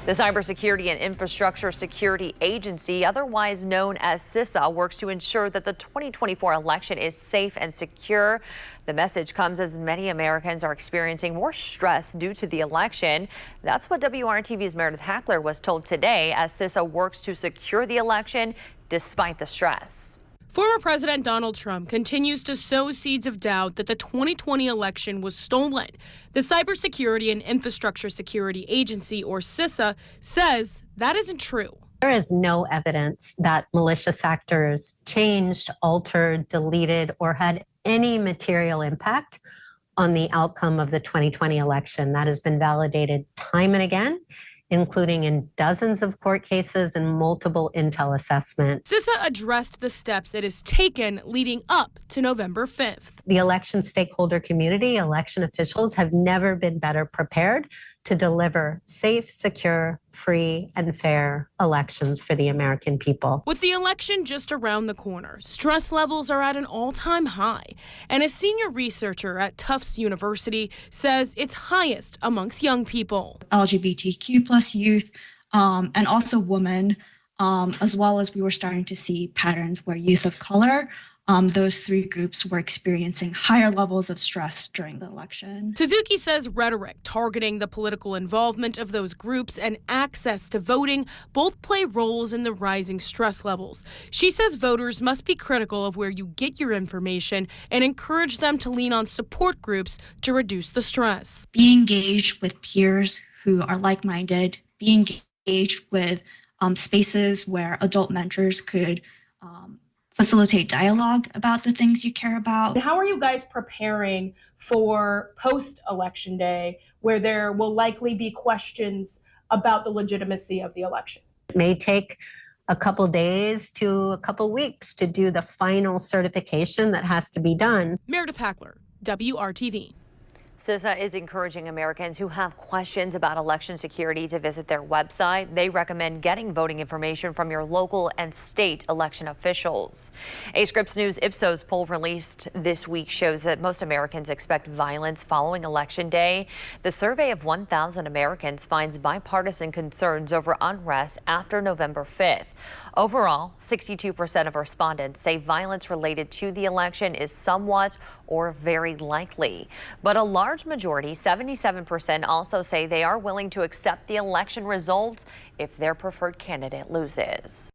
The Cybersecurity and Infrastructure Security Agency, otherwise known as CISA, works to ensure that the 2024 election is safe and secure. The message comes as many Americans are experiencing more stress due to the election. That's what WRTV's Meredith Hackler was told today as CISA works to secure the election despite the stress. Former President Donald Trump continues to sow seeds of doubt that the 2020 election was stolen. The Cybersecurity and Infrastructure Security Agency, or CISA, says that isn't true. There is no evidence that malicious actors changed, altered, deleted, or had any material impact on the outcome of the 2020 election. That has been validated time and again, including in dozens of court cases and multiple intel assessments. CISA addressed the steps it has taken leading up to November 5th. The election stakeholder community, election officials have never been better prepared to deliver safe, secure, free, and fair elections for the American people. With the election just around the corner, stress levels are at an all-time high. And a senior researcher at Tufts University says it's highest amongst young people. LGBTQ plus youth, and also women, as well as we were starting to see patterns where youth of color, those three groups were experiencing higher levels of stress during the election. Suzuki says rhetoric targeting the political involvement of those groups and access to voting both play roles in the rising stress levels. She says voters must be critical of where you get your information and encourage them to lean on support groups to reduce the stress. Be engaged with peers who are like-minded, be engaged with spaces where adult mentors could facilitate dialogue about the things you care about. How are you guys preparing for post-election day, where there will likely be questions about the legitimacy of the election? It may take a couple days to a couple weeks to do the final certification that has to be done. Meredith Hackler, WRTV. CISA is encouraging Americans who have questions about election security to visit their website. They recommend getting voting information from your local and state election officials. A Scripps News Ipsos poll released this week shows that most Americans expect violence following Election Day. The survey of 1,000 Americans finds bipartisan concerns over unrest after November 5th. Overall, 62% of respondents say violence related to the election is somewhat or very likely. But a large majority, 77%, also say they are willing to accept the election results if their preferred candidate loses.